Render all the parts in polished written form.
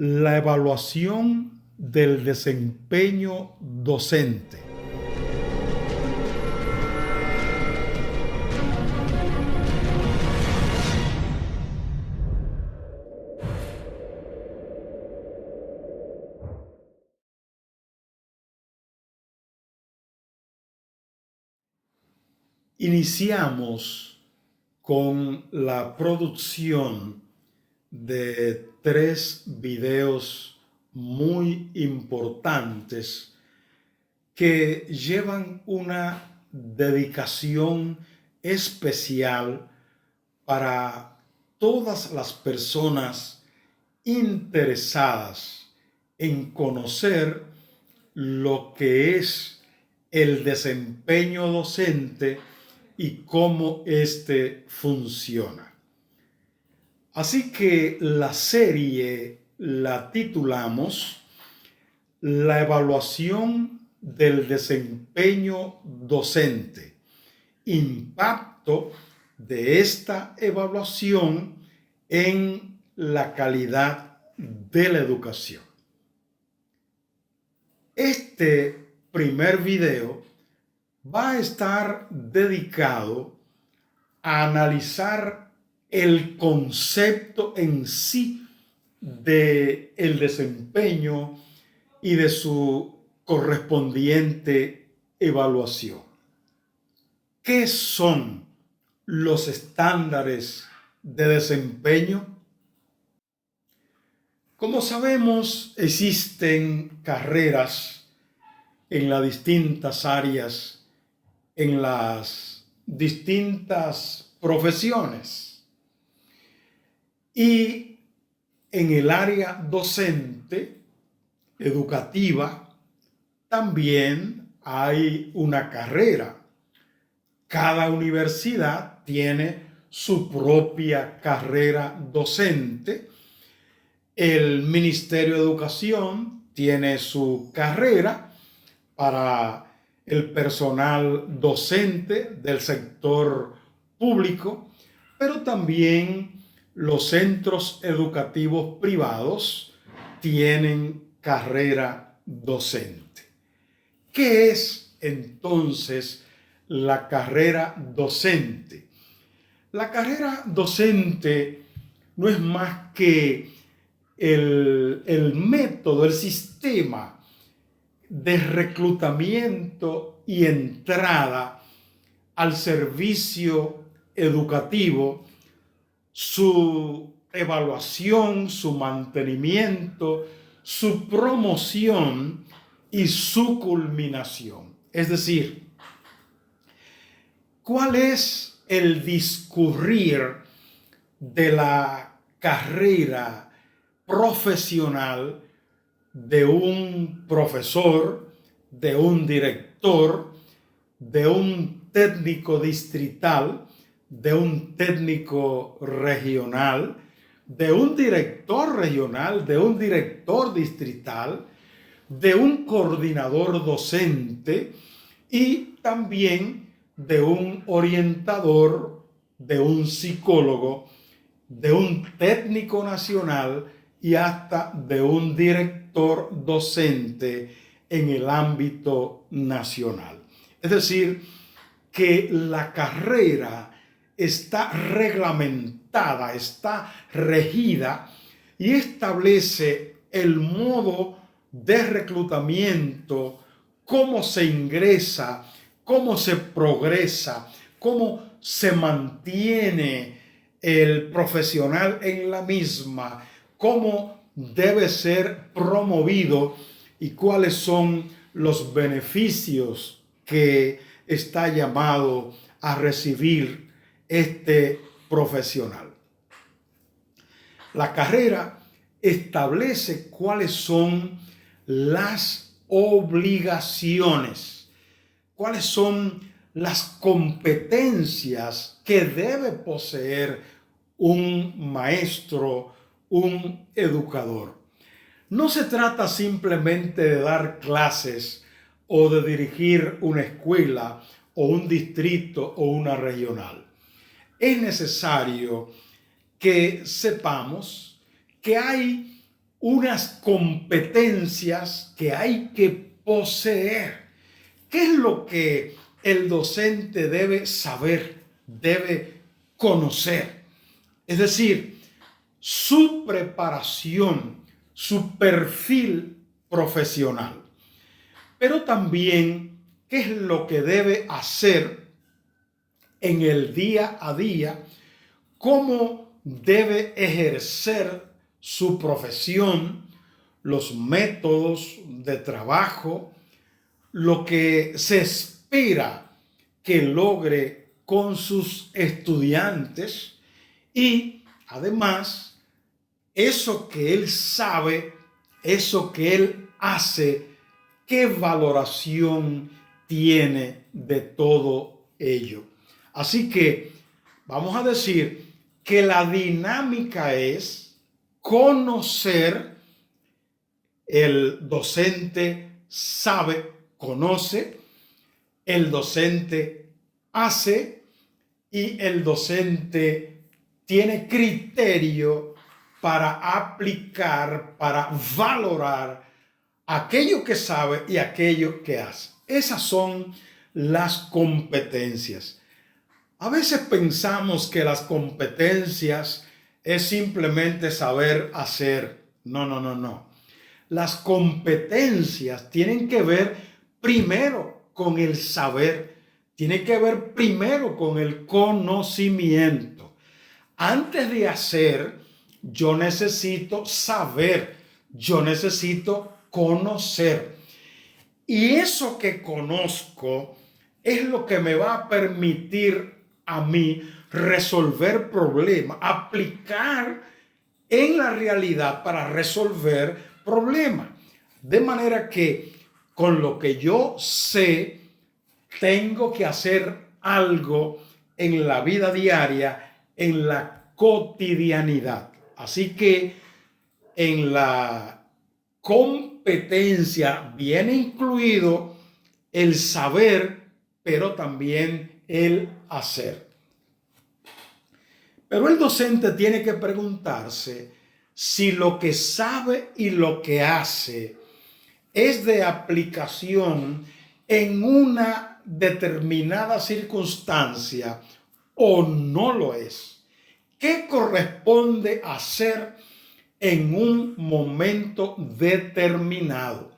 La evaluación del desempeño docente. Iniciamos con la producción de 3 videos muy importantes que llevan una dedicación especial para todas las personas interesadas en conocer lo que es el desempeño docente y cómo éste funciona. Así que la serie la titulamos La evaluación del desempeño docente, impacto de esta evaluación en la calidad de la educación. Este primer video va a estar dedicado a analizar el concepto en sí de el desempeño y de su correspondiente evaluación. ¿Qué son los estándares de desempeño? Como sabemos, existen carreras en las distintas áreas, en las distintas profesiones. Y en el área docente, educativa, también hay una carrera. Cada universidad tiene su propia carrera docente. El Ministerio de Educación tiene su carrera para el personal docente del sector público, pero también los centros educativos privados tienen carrera docente. ¿Qué es entonces la carrera docente? La carrera docente no es más que el método, el sistema de reclutamiento y entrada al servicio educativo, su evaluación, su mantenimiento, su promoción y su culminación. Es decir, ¿cuál es el discurrir de la carrera profesional de un profesor, de un director, de un técnico distrital, de un técnico regional, de un director regional, de un director distrital, de un coordinador docente y también de un orientador, de un psicólogo, de un técnico nacional y hasta de un director docente en el ámbito nacional? Es decir, que la carrera está reglamentada, está regida y establece el modo de reclutamiento, cómo se ingresa, cómo se progresa, cómo se mantiene el profesional en la misma, cómo debe ser promovido y cuáles son los beneficios que está llamado a recibir este profesional. La carrera establece cuáles son las obligaciones, cuáles son las competencias que debe poseer un maestro, un educador. No se trata simplemente de dar clases o de dirigir una escuela o un distrito o una regional. Es necesario que sepamos que hay unas competencias que hay que poseer. ¿Qué es lo que el docente debe saber, debe conocer? Es decir, su preparación, su perfil profesional. Pero también, ¿qué es lo que debe hacer en el día a día? ¿Cómo debe ejercer su profesión, los métodos de trabajo, lo que se espera que logre con sus estudiantes y además eso que él sabe, eso que él hace, qué valoración tiene de todo ello? Así que vamos a decir que la dinámica es conocer. El docente sabe, conoce, el docente hace y el docente tiene criterio para aplicar, para valorar aquello que sabe y aquello que hace. Esas son las competencias. A veces pensamos que las competencias es simplemente saber hacer. No, no, no, no. Las competencias tienen que ver primero con el saber, tienen que ver primero con el conocimiento. Antes de hacer, yo necesito saber, yo necesito conocer. Y eso que conozco es lo que me va a permitir a mí resolver problemas, aplicar en la realidad para resolver problemas. De manera que con lo que yo sé, tengo que hacer algo en la vida diaria, en la cotidianidad. Así que en la competencia viene incluido el saber, pero también el hacer. Pero el docente tiene que preguntarse si lo que sabe y lo que hace es de aplicación en una determinada circunstancia o no lo es. ¿Qué corresponde hacer en un momento determinado?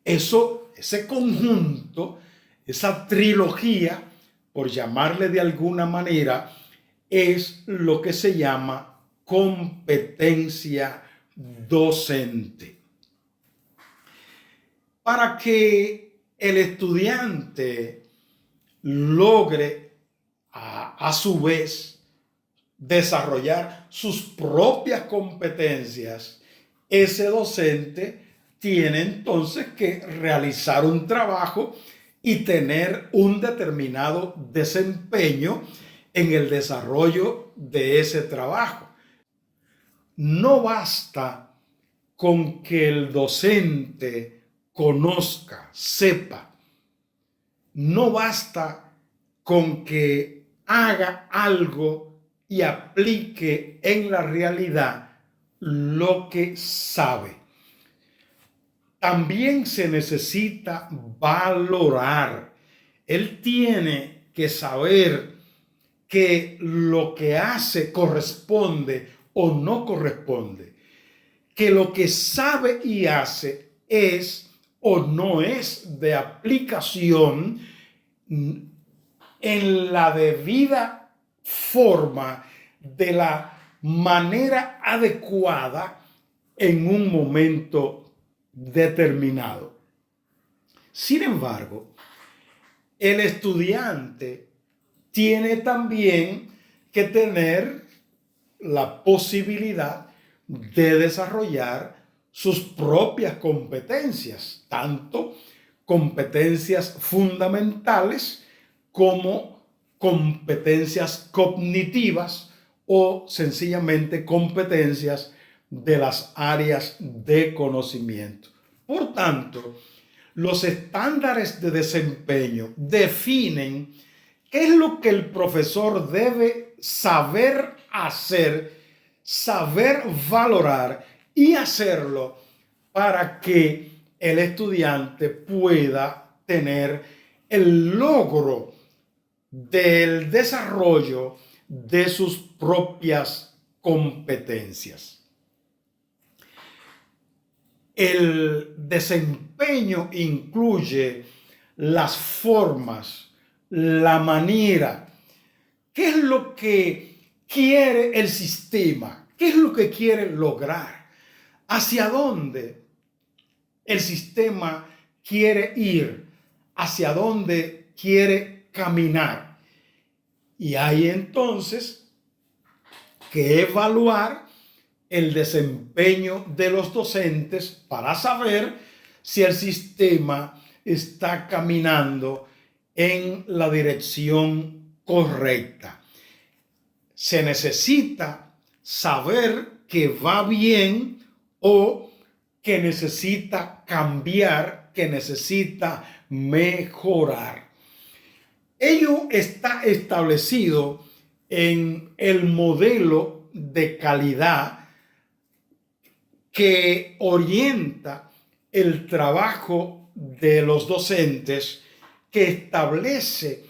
Ese conjunto, esa trilogía, por llamarle de alguna manera, es lo que se llama competencia docente. Para que el estudiante logre a su vez desarrollar sus propias competencias, ese docente tiene entonces que realizar un trabajo y tener un determinado desempeño en el desarrollo de ese trabajo. No basta con que el docente conozca, sepa. No basta con que haga algo y aplique en la realidad lo que sabe. También se necesita valorar. Él tiene que saber que lo que hace corresponde o no corresponde, que lo que sabe y hace es o no es de aplicación en la debida forma, de la manera adecuada en un momento determinado. Sin embargo, el estudiante tiene también que tener la posibilidad de desarrollar sus propias competencias, tanto competencias fundamentales como competencias cognitivas o sencillamente competencias de las áreas de conocimiento. Por tanto, los estándares de desempeño definen qué es lo que el profesor debe saber hacer, saber valorar y hacerlo para que el estudiante pueda tener el logro del desarrollo de sus propias competencias. El desempeño incluye las formas, la manera. ¿Qué es lo que quiere el sistema? ¿Qué es lo que quiere lograr? ¿Hacia dónde el sistema quiere ir? ¿Hacia dónde quiere caminar? Y hay entonces que evaluar el desempeño de los docentes para saber si el sistema está caminando en la dirección correcta. Se necesita saber que va bien o que necesita cambiar, que necesita mejorar. Ello está establecido en el modelo de calidad que orienta el trabajo de los docentes, que establece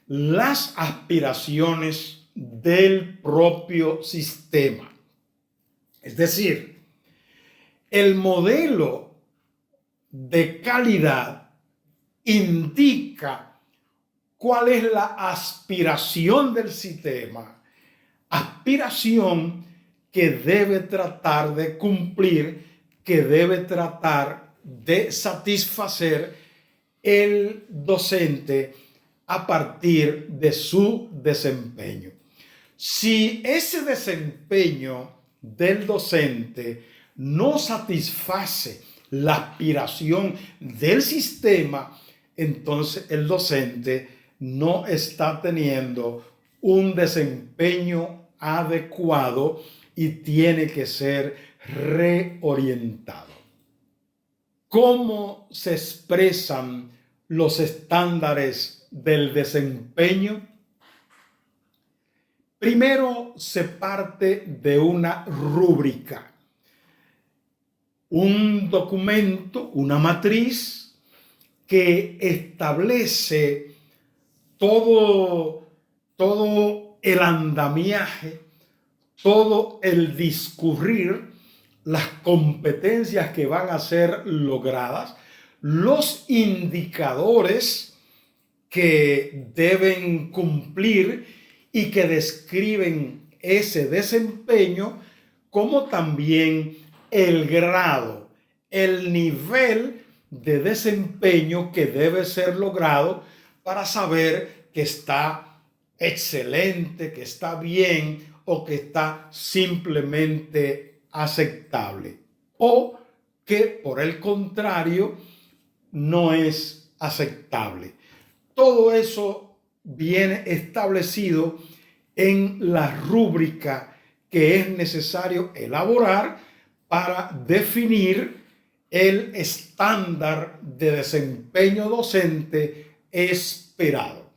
las aspiraciones del propio sistema. Es decir, el modelo de calidad indica cuál es la aspiración del sistema, aspiración que debe tratar de cumplir, que debe tratar de satisfacer el docente a partir de su desempeño. Si ese desempeño del docente no satisface la aspiración del sistema, entonces el docente no está teniendo un desempeño adecuado y tiene que ser reorientado. ¿Cómo se expresan los estándares del desempeño? Primero se parte de una rúbrica, un documento, una matriz que establece todo el andamiaje, todo el discurrir, las competencias que van a ser logradas, los indicadores que deben cumplir y que describen ese desempeño, como también el grado, el nivel de desempeño que debe ser logrado para saber que está excelente, que está bien o que está simplemente aceptable, o que por el contrario no es aceptable. Todo eso viene establecido en la rúbrica que es necesario elaborar para definir el estándar de desempeño docente esperado.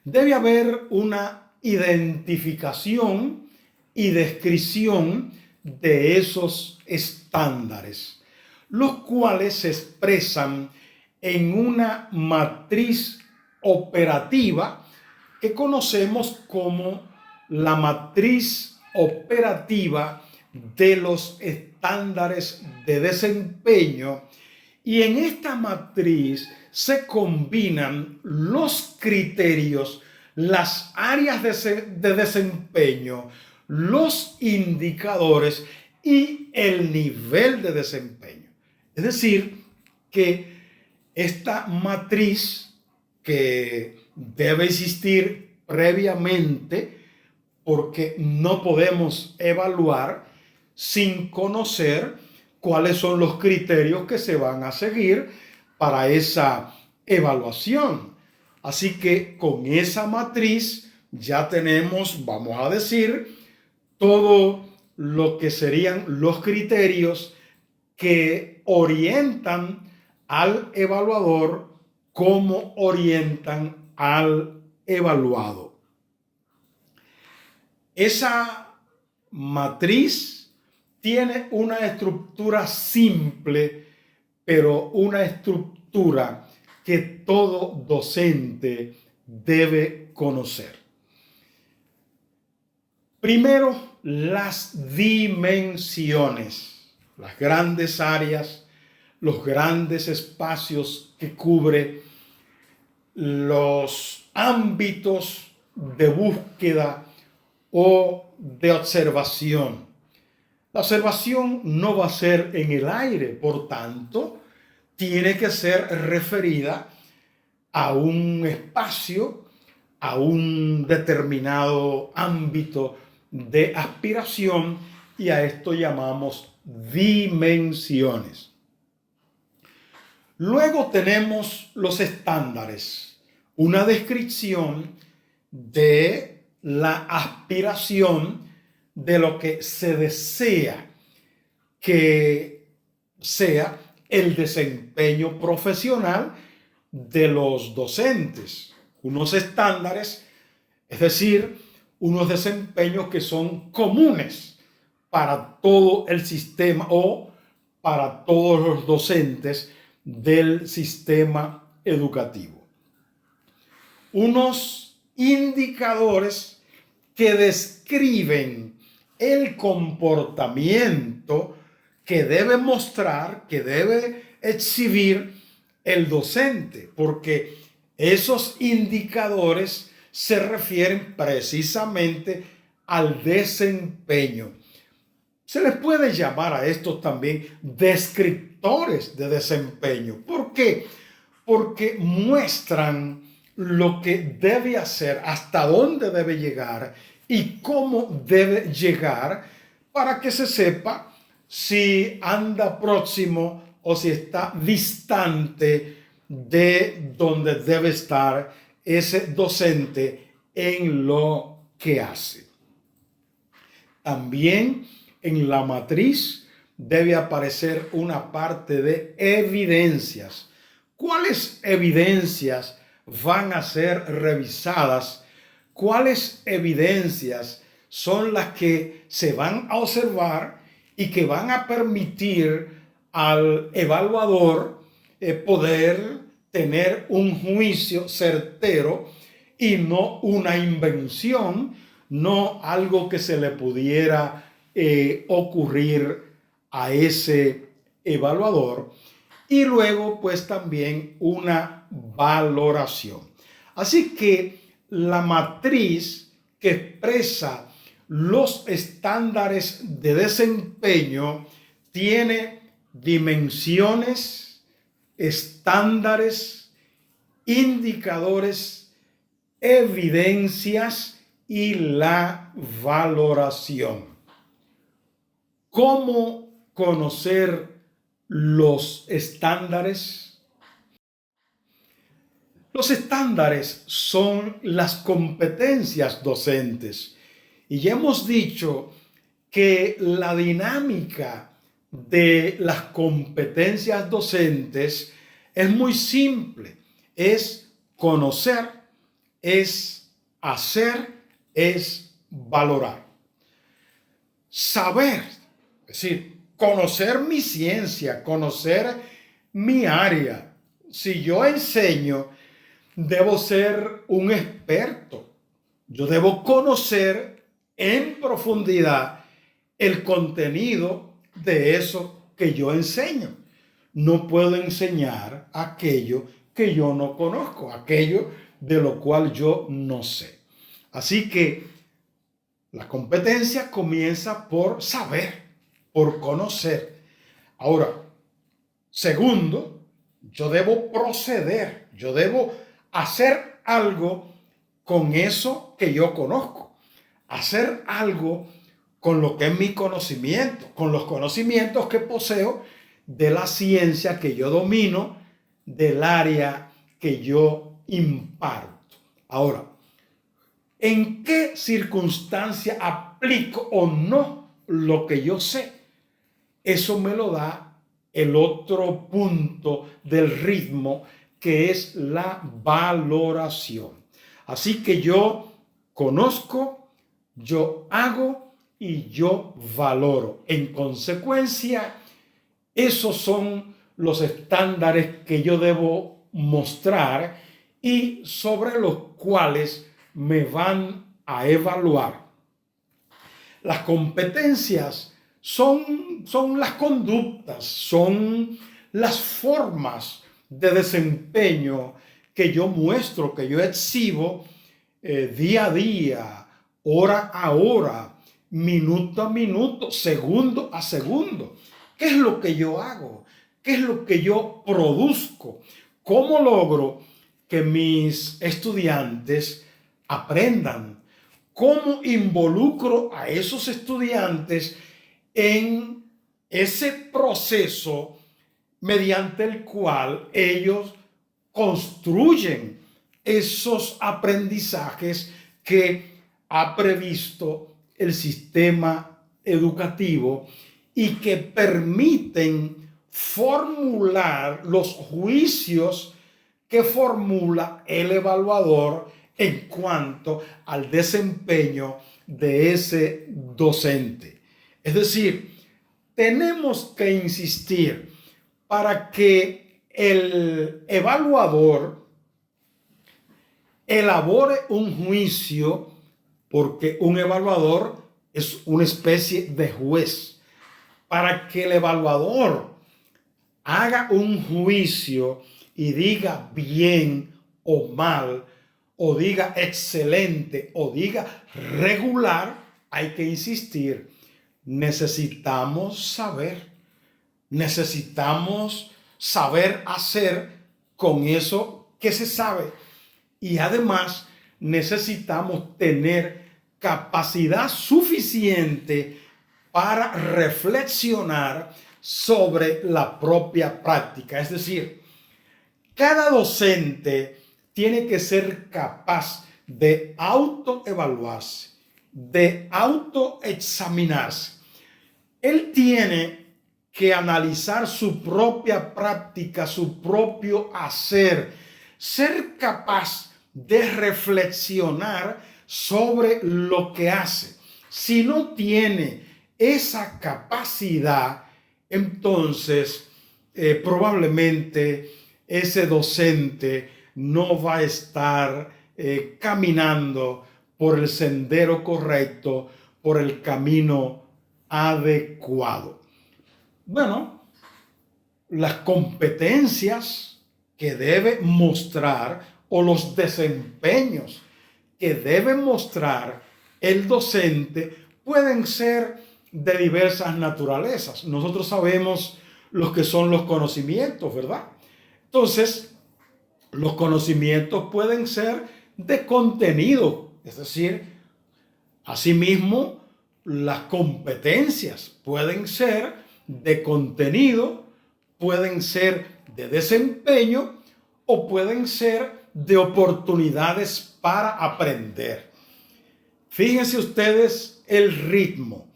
Debe haber una identificación y descripción de esos estándares, los cuales se expresan en una matriz operativa que conocemos como la matriz operativa de los estándares de desempeño, y en esta matriz se combinan los criterios, las áreas de desempeño, los indicadores y el nivel de desempeño. Es decir, que esta matriz, que debe existir previamente, porque no podemos evaluar sin conocer cuáles son los criterios que se van a seguir para esa evaluación. Así que con esa matriz ya tenemos, vamos a decir, todo lo que serían los criterios que orientan al evaluador, como orientan al evaluado. Esa matriz tiene una estructura simple, pero una estructura que todo docente debe conocer. Primero, las dimensiones, las grandes áreas, los grandes espacios que cubre, los ámbitos de búsqueda o de observación. La observación no va a ser en el aire, por tanto, tiene que ser referida a un espacio, a un determinado ámbito de aspiración, y a esto llamamos dimensiones. Luego tenemos los estándares, una descripción de la aspiración de lo que se desea que sea el desempeño profesional de los docentes. Unos estándares, es decir, unos desempeños que son comunes para todo el sistema o para todos los docentes del sistema educativo. Unos indicadores que describen el comportamiento que debe mostrar, que debe exhibir el docente, porque esos indicadores se refieren precisamente al desempeño. Se les puede llamar a estos también descriptores de desempeño. ¿Por qué? Porque muestran lo que debe hacer, hasta dónde debe llegar y cómo debe llegar, para que se sepa si anda próximo o si está distante de donde debe estar ese docente en lo que hace. También en la matriz debe aparecer una parte de evidencias. ¿Cuáles evidencias van a ser revisadas? ¿Cuáles evidencias son las que se van a observar y que van a permitir al evaluador poder tener un juicio certero y no una invención, no algo que se le pudiera ocurrir a ese evaluador? Y luego pues también una valoración. Así que la matriz que expresa los estándares de desempeño tiene dimensiones, estándares, indicadores, evidencias y la valoración. ¿Cómo conocer los estándares? Los estándares son las competencias docentes. Y ya hemos dicho que la dinámica de las competencias docentes es muy simple. Es conocer, es hacer, es valorar. Saber, es decir, conocer mi ciencia, conocer mi área. Si yo enseño, debo ser un experto. Yo debo conocer en profundidad el contenido de eso que yo enseño. No puedo enseñar aquello que yo no conozco, aquello de lo cual yo no sé. Así que la competencia comienza por saber, por conocer. Ahora, segundo, yo debo proceder, yo debo hacer algo con eso que yo conozco, hacer algo con lo que es mi conocimiento, con los conocimientos que poseo de la ciencia que yo domino, del área que yo imparto. Ahora, ¿en qué circunstancia aplico o no lo que yo sé? Eso me lo da el otro punto del ritmo, que es la valoración. Así que yo conozco, yo hago y yo valoro. En consecuencia, esos son los estándares que yo debo mostrar y sobre los cuales me van a evaluar. Las competencias son las conductas, son las formas de desempeño que yo muestro, que yo exhibo día a día, hora a hora, minuto a minuto, segundo a segundo. ¿Qué es lo que yo hago? ¿Qué es lo que yo produzco? ¿Cómo logro que mis estudiantes aprendan? ¿Cómo involucro a esos estudiantes en ese proceso mediante el cual ellos construyen esos aprendizajes que ha previsto el sistema educativo y que permiten formular los juicios que formula el evaluador en cuanto al desempeño de ese docente? Es decir, tenemos que insistir para que el evaluador elabore un juicio, porque un evaluador es una especie de juez. Para que el evaluador haga un juicio y diga bien o mal, o diga excelente, o diga regular, hay que insistir. Necesitamos saber hacer con eso que se sabe. Y además necesitamos tener capacidad suficiente para reflexionar sobre la propia práctica. Es decir, cada docente tiene que ser capaz de autoevaluarse, de autoexaminarse. Él tiene que analizar su propia práctica, su propio hacer, ser capaz de reflexionar sobre lo que hace. Si no tiene esa capacidad, entonces probablemente ese docente no va a estar caminando por el sendero correcto, por el camino adecuado. Bueno, las competencias que debe mostrar o los desempeños que debe mostrar el docente pueden ser de diversas naturalezas. Nosotros sabemos lo que son los conocimientos, ¿verdad? Entonces, los conocimientos pueden ser de contenido, es decir, asimismo, las competencias pueden ser de contenido, pueden ser de desempeño o pueden ser de oportunidades para aprender. Fíjense ustedes el ritmo.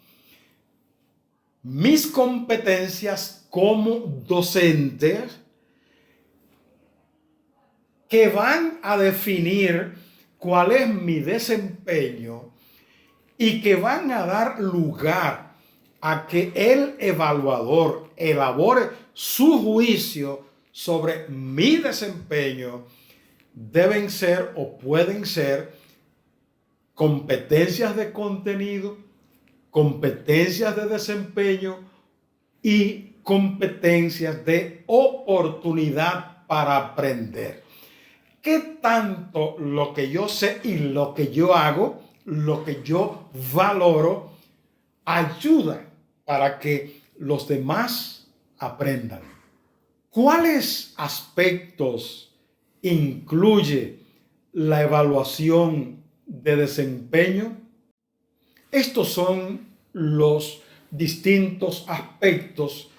Mis competencias como docente que van a definir cuál es mi desempeño y que van a dar lugar a que el evaluador elabore su juicio sobre mi desempeño, deben ser o pueden ser competencias de contenido, competencias de desempeño y competencias de oportunidad para aprender. ¿Qué tanto lo que yo sé y lo que yo hago, lo que yo valoro, ayuda para que los demás aprendan? ¿Cuáles aspectos incluye la evaluación de desempeño? Estos son los distintos aspectos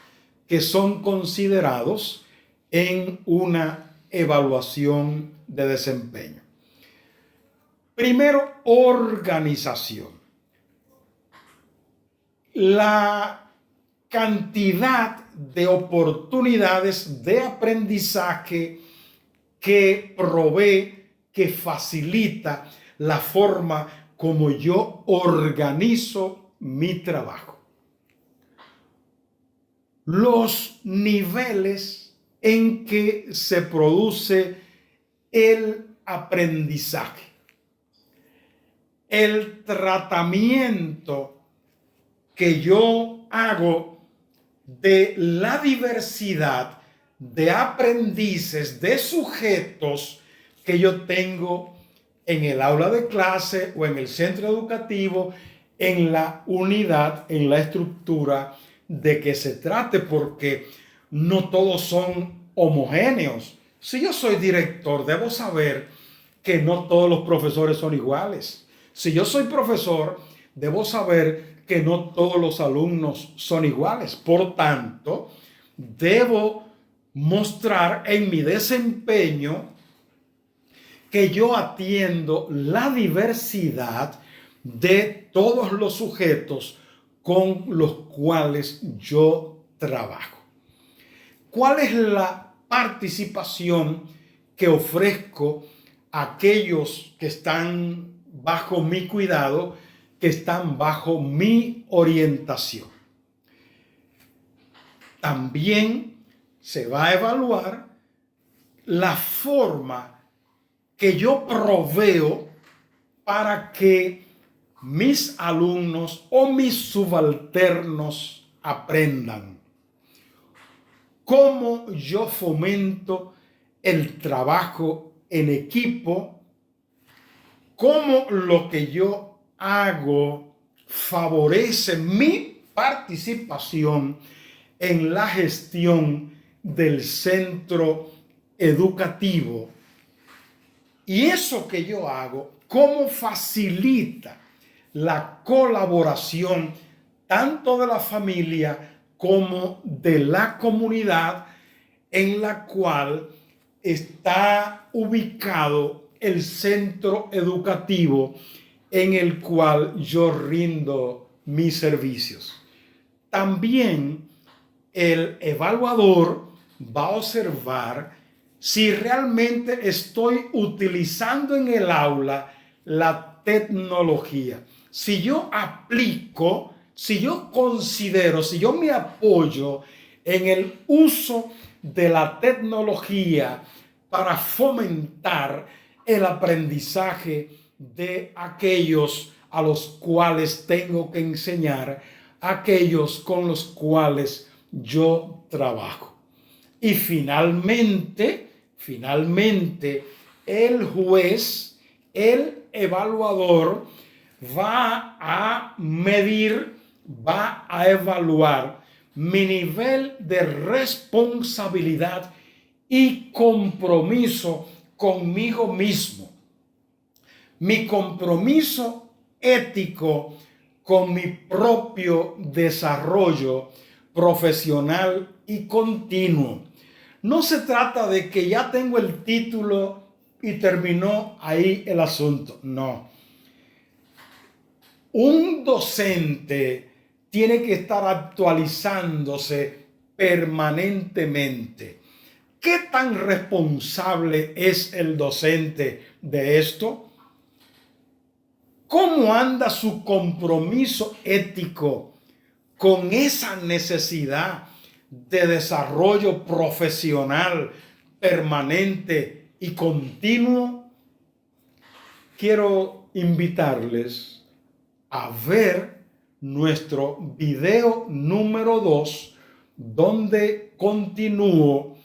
que son considerados en una evaluación de desempeño. Primero, organización. La cantidad de oportunidades de aprendizaje que provee, que facilita la forma como yo organizo mi trabajo. Los niveles en que se produce el aprendizaje, el tratamiento que yo hago de la diversidad de aprendices, de sujetos que yo tengo en el aula de clase o en el centro educativo, en la unidad, en la estructura de que se trate, porque no todos son homogéneos. Si yo soy director, debo saber que no todos los profesores son iguales. Si yo soy profesor, debo saber que no todos los alumnos son iguales. Por tanto, debo mostrar en mi desempeño que yo atiendo la diversidad de todos los sujetos con los cuales yo trabajo. ¿Cuál es la participación que ofrezco a aquellos que están bajo mi cuidado, que están bajo mi orientación? También se va a evaluar la forma que yo proveo para que mis alumnos o mis subalternos aprendan. Cómo yo fomento el trabajo en equipo, cómo lo que yo hago favorece mi participación en la gestión del centro educativo. Y eso que yo hago, cómo facilita la colaboración tanto de la familia como de la comunidad en la cual está ubicado el centro educativo en el cual yo rindo mis servicios. También el evaluador va a observar si realmente estoy utilizando en el aula la tecnología. Si yo aplico, si yo considero, si yo me apoyo en el uso de la tecnología para fomentar el aprendizaje de aquellos a los cuales tengo que enseñar, aquellos con los cuales yo trabajo. Y finalmente, el juez, el evaluador, va a medir, va a evaluar mi nivel de responsabilidad y compromiso conmigo mismo, mi compromiso ético con mi propio desarrollo profesional y continuo. No se trata de que ya tengo el título y terminó ahí el asunto. No. Un docente tiene que estar actualizándose permanentemente. ¿Qué tan responsable es el docente de esto? ¿Cómo anda su compromiso ético con esa necesidad de desarrollo profesional permanente y continuo? Quiero invitarles a ver nuestro video número 2, donde continúo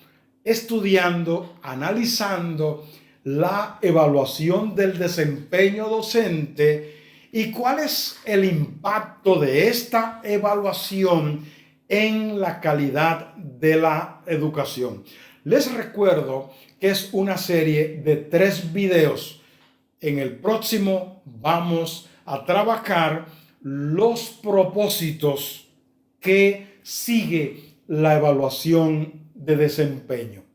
estudiando, analizando la evaluación del desempeño docente y cuál es el impacto de esta evaluación en la calidad de la educación. Les recuerdo que es una serie de 3 videos. En el próximo vamos a trabajar los propósitos que sigue la evaluación de desempeño.